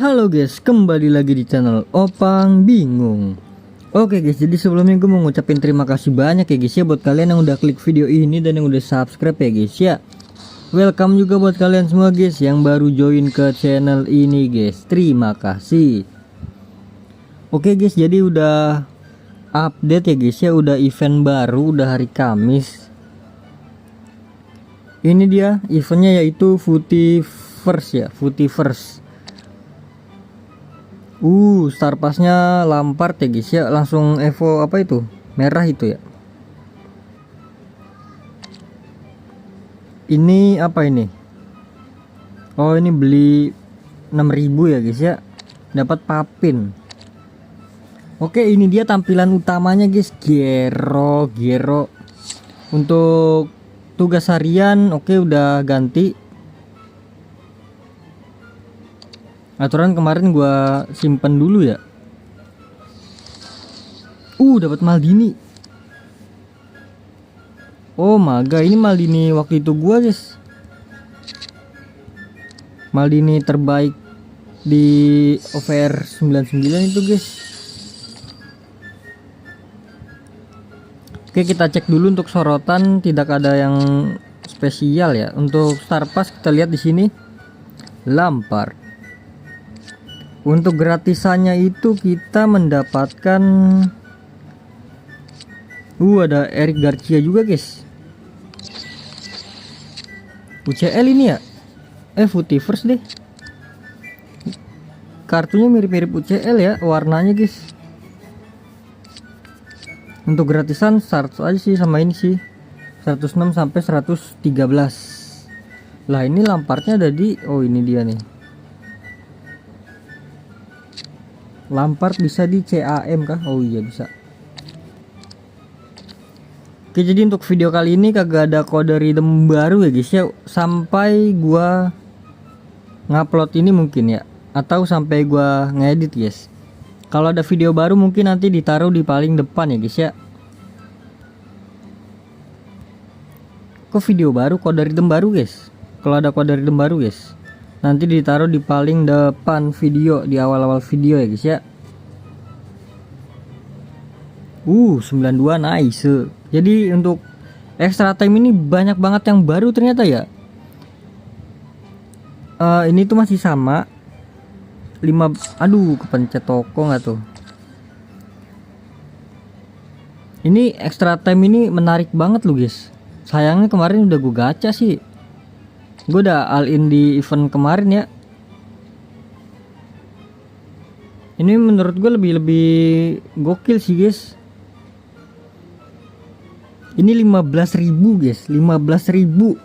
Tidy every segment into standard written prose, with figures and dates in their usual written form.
Halo guys, kembali lagi di channel Opang Bingung. Oke guys, jadi sebelumnya gue mau ngucapin terima kasih banyak ya guys ya buat kalian yang udah klik video ini dan yang udah subscribe ya guys ya. Welcome juga buat kalian semua guys yang baru join ke channel ini guys. Terima kasih. Oke guys, jadi udah update ya guys ya, udah event baru, udah hari Kamis. Ini dia eventnya yaitu Footiverse ya, Footiverse. Star Passnya Lampard ya guys ya, langsung Evo apa itu? Merah itu ya. Ini apa ini? Oh, ini beli 6.000 ya guys ya. Dapat Papin. Oke, ini dia tampilan utamanya guys, Gero. Untuk tugas harian oke udah ganti. Aturan kemarin gua simpen dulu ya. Dapat Maldini. Oh maga, ini Maldini waktu itu gua guys. Maldini terbaik di OVR 99 itu guys. Oke, kita cek dulu untuk sorotan, tidak ada yang spesial ya. Untuk Star Pass kita lihat di sini Lampard. Untuk gratisannya itu kita mendapatkan ada Eric Garcia juga guys. UCL ini ya. Footiverse deh. Kartunya mirip-mirip UCL ya warnanya guys. Untuk gratisan start aja sih sama ini sih. 106 sampai 113. Lah ini Lampardnya ada di ini dia nih. Lampard bisa di CAM kah? Oh iya bisa. Oke, jadi untuk video kali ini kagak ada kode redeem baru ya guys ya, sampai gua ngupload ini mungkin ya, atau sampai gua ngedit guys. Kalau ada video baru mungkin nanti ditaruh di paling depan ya guys ya. Kok video baru, kode redeem baru guys? Kalau ada kode redeem baru guys, nanti ditaruh di paling depan video, di awal-awal video ya guys ya. 92 nice. Jadi untuk extra time ini banyak banget yang baru ternyata ya. Ini tuh masih sama 5. Kepencet toko nggak tuh. Ini extra time ini menarik banget loh guys. Sayangnya kemarin udah gue gacha sih. Gue udah all in di event kemarin ya. Ini menurut gue lebih gokil sih guys. Ini 15.000 guys, 15.000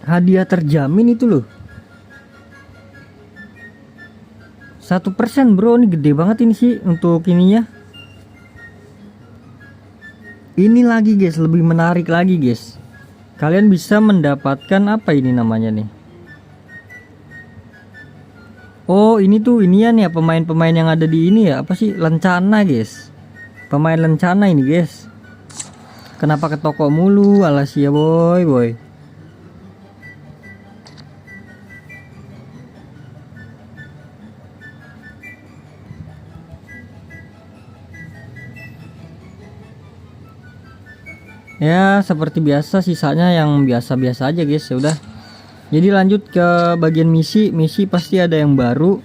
hadiah terjamin itu loh. 1% bro, ini gede banget ini sih untuk ininya. Ini lagi guys, lebih menarik lagi guys. Kalian bisa mendapatkan apa ini namanya nih? Oh ini tuh inian ya, pemain-pemain yang ada di ini ya, apa sih, lencana guys. Pemain lencana ini guys. Kenapa ke toko mulu, alas ya boy. Ya seperti biasa, sisanya yang biasa-biasa aja guys. Ya udah. Jadi lanjut ke bagian misi pasti ada yang baru.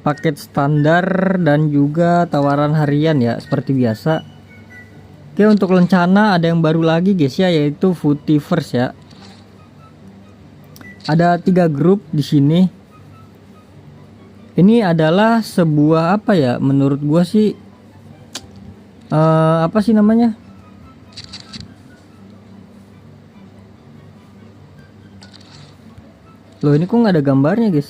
Paket standar dan juga tawaran harian ya seperti biasa. Oke, untuk lencana ada yang baru lagi guys ya, yaitu Footiverse ya. Ada 3 grup di sini. Ini adalah sebuah apa ya, menurut gua sih apa sih namanya? Loh ini kok nggak ada gambarnya guys?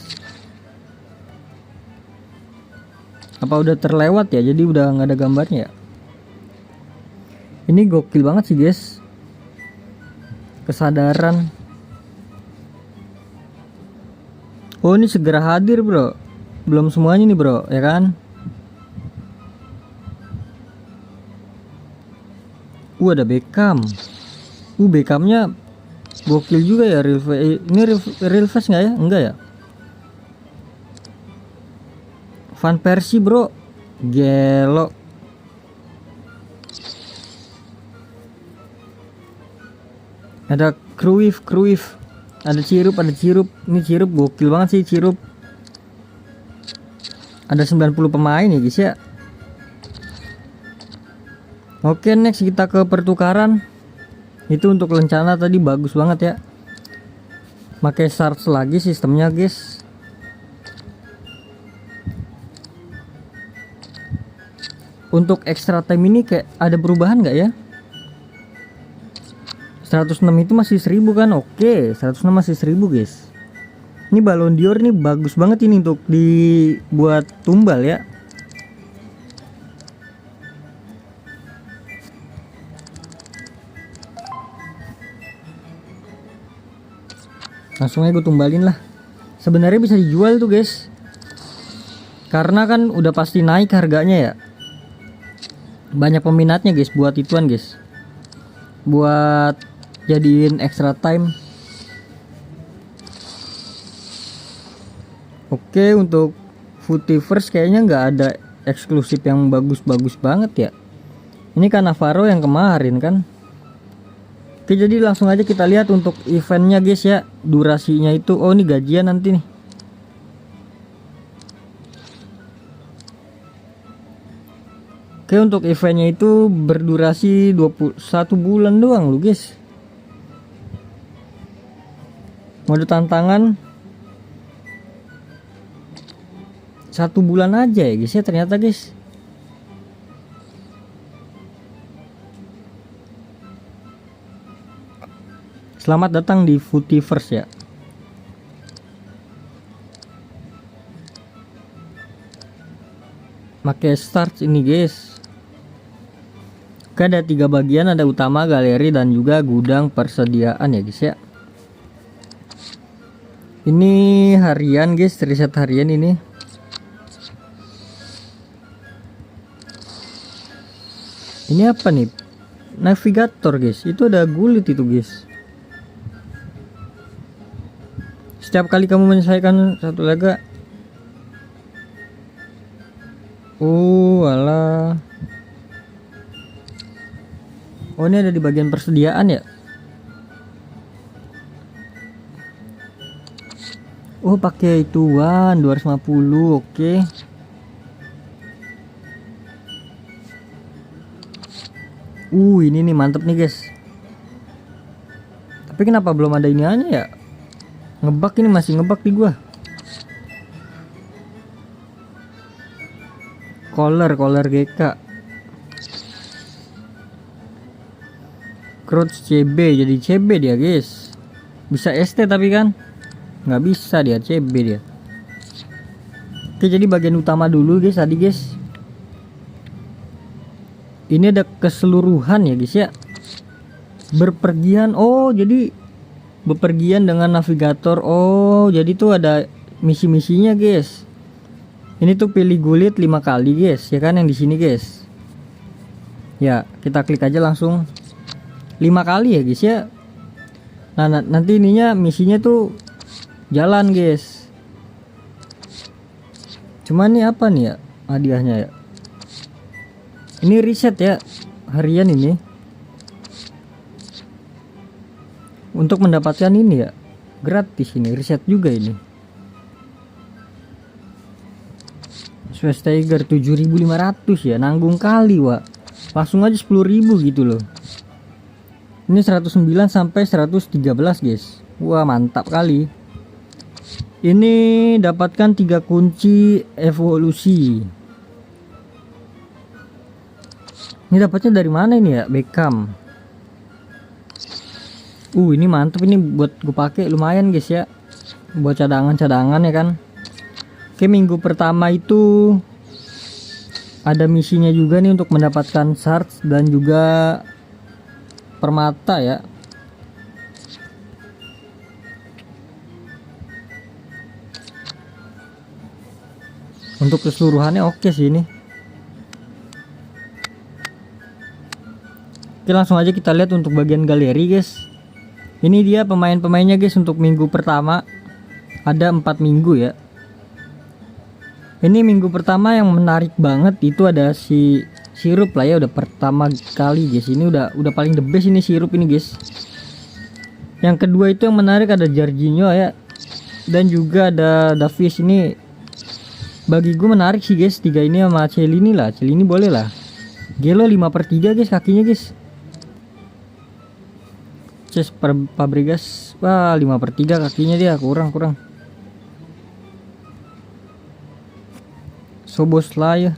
Apa udah terlewat ya, jadi udah nggak ada gambarnya ya? Ini gokil banget sih guys. Kesadaran. Oh ini segera hadir bro. Belum semuanya nih bro, ya kan? Ada Beckham. Beckhamnya Gokil juga ya real ini real face nggak ya? Enggak ya. Van Persie bro, gelo. Ada Cruyff, ada Cirup. Ini Cirup gokil banget sih Cirup. Ada 90 pemain ya guys ya. Oke, next kita ke pertukaran. Itu untuk lencana tadi bagus banget ya. Pakai shards lagi sistemnya guys. Untuk extra time ini kayak ada perubahan nggak ya? 106 itu masih 1000 kan? Oke, 106 masih 1000 guys. Ini Ballon d'Or nih bagus banget ini untuk dibuat tumbal ya. Langsung aja gue tumbalin lah. Sebenarnya bisa dijual tuh guys, karena kan udah pasti naik harganya ya. Banyak peminatnya guys buat ituan guys, buat jadiin extra time. Oke, untuk Footyverse kayaknya nggak ada eksklusif yang bagus-bagus banget ya. Ini kan Navarro yang kemarin kan. Oke, jadi langsung aja kita lihat untuk eventnya guys ya. Durasinya itu, oh ini gajian nanti nih. Oke, untuk eventnya itu berdurasi 21 bulan doang lu guys. Mode tantangan 1 bulan aja ya guys ya ternyata guys. Selamat datang di Footyverse ya. Pakai start ini guys. Oke, ada 3 bagian, ada utama, galeri, dan juga gudang persediaan ya guys ya. Ini harian guys, riset harian ini. Ini apa nih? Navigator guys, itu ada gulit itu guys. Setiap kali kamu menyelesaikan satu laga. Alah. Oh, ini ada di bagian persediaan ya. Oh, pakai ituan 250. Oke. Ini nih mantep nih guys. Tapi kenapa belum ada iniannya ya? Ngebug, ini masih ngebug di gua. Color GK. Crouch CB, jadi CB dia guys. Bisa ST tapi kan nggak bisa, dia CB dia. Oke, jadi bagian utama dulu guys tadi guys. Ini ada keseluruhan ya guys ya. Berpergian, oh jadi bepergian dengan navigator. Oh jadi tuh ada misi-misinya guys. Ini tuh pilih gulit 5 kali guys ya kan, yang di sini guys. Ya kita klik aja langsung 5 kali ya guys ya. Nah nanti ininya misinya tuh jalan guys. Cuman nih apa nih ya hadiahnya ya? Ini riset ya harian ini. Untuk mendapatkan ini ya gratis, ini riset juga ini. Schweinsteiger 7.500 ya, nanggung kali Wak. Langsung aja 10.000 gitu loh. Ini 109 sampai 113 guys. Wah mantap kali. Ini dapatkan 3 kunci evolusi. Ini dapatnya dari mana ini ya? Beckham. Ini mantep, ini buat gue pakai lumayan guys ya. Buat cadangan-cadangan ya kan. Oke, minggu pertama itu ada misinya juga nih untuk mendapatkan shards dan juga permata ya. Untuk keseluruhannya oke sih ini. Oke, langsung aja kita lihat untuk bagian galeri guys. Ini dia pemain-pemainnya guys untuk minggu pertama. Ada 4 minggu ya. Ini minggu pertama yang menarik banget itu ada si sirup lah ya, udah pertama kali guys. Ini udah paling the best ini sirup ini guys. Yang kedua itu yang menarik ada Jorginho ya. Dan juga ada Davies ini. Bagi gue menarik sih guys, 3 ini sama Celini lah. Celini boleh lah. Gelo 5/3 guys kakinya guys. Fabregas, wah 5/3 kakinya dia, kurang. Szoboszlai.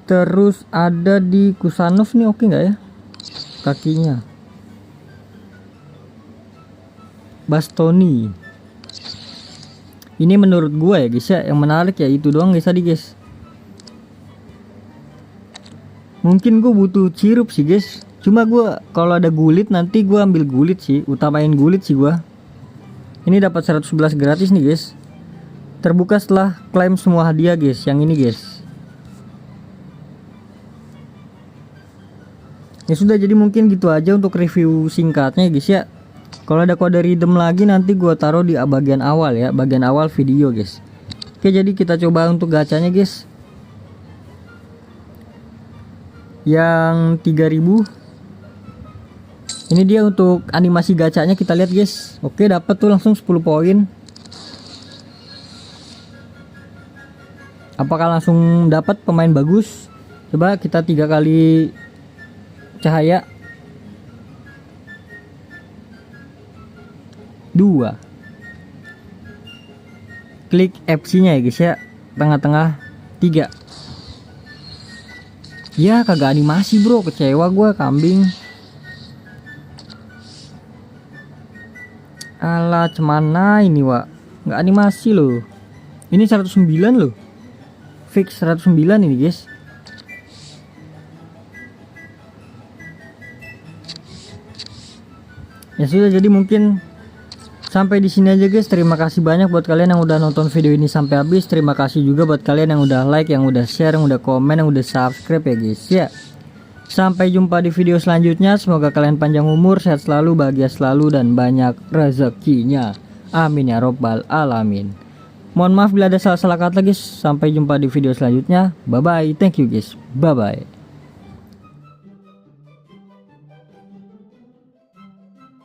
Terus ada di Kusanov nih, oke nggak ya kakinya. Bastoni. Ini menurut gua ya guys ya, yang menarik ya itu doang guys tadi guys. Mungkin gue butuh sirup sih guys. Cuma gue kalau ada gulit nanti gue ambil gulit sih, utamain gulit sih gue. Ini dapat 111 gratis nih guys. Terbuka setelah klaim semua hadiah guys. Yang ini guys. Ya sudah, jadi mungkin gitu aja untuk review singkatnya guys ya. Kalau ada kode redeem lagi nanti gue taruh di bagian awal ya, bagian awal video guys. Oke, jadi kita coba untuk gacanya guys. Yang 3000. Ini dia untuk animasi gacanya, kita lihat guys. Oke, dapat tuh langsung 10 poin. Apakah langsung dapat pemain bagus? Coba kita 3 kali cahaya. 2. Klik FC nya ya guys ya, tengah-tengah. 3. Ya kagak animasi bro, kecewa gua, kambing. Alah, cemana ini Wak, nggak animasi loh. Ini 109 loh, fix 109 ini guys. Ya sudah, jadi mungkin sampai di sini aja guys. Terima kasih banyak buat kalian yang udah nonton video ini sampai habis. Terima kasih juga buat kalian yang udah like, yang udah share, yang udah komen, yang udah subscribe ya guys ya. Sampai jumpa di video selanjutnya. Semoga kalian panjang umur, sehat selalu, bahagia selalu, dan banyak rezekinya. Amin ya robbal alamin. Mohon maaf bila ada salah-salah kata guys. Sampai jumpa di video selanjutnya. Bye bye. Thank you guys. Bye bye.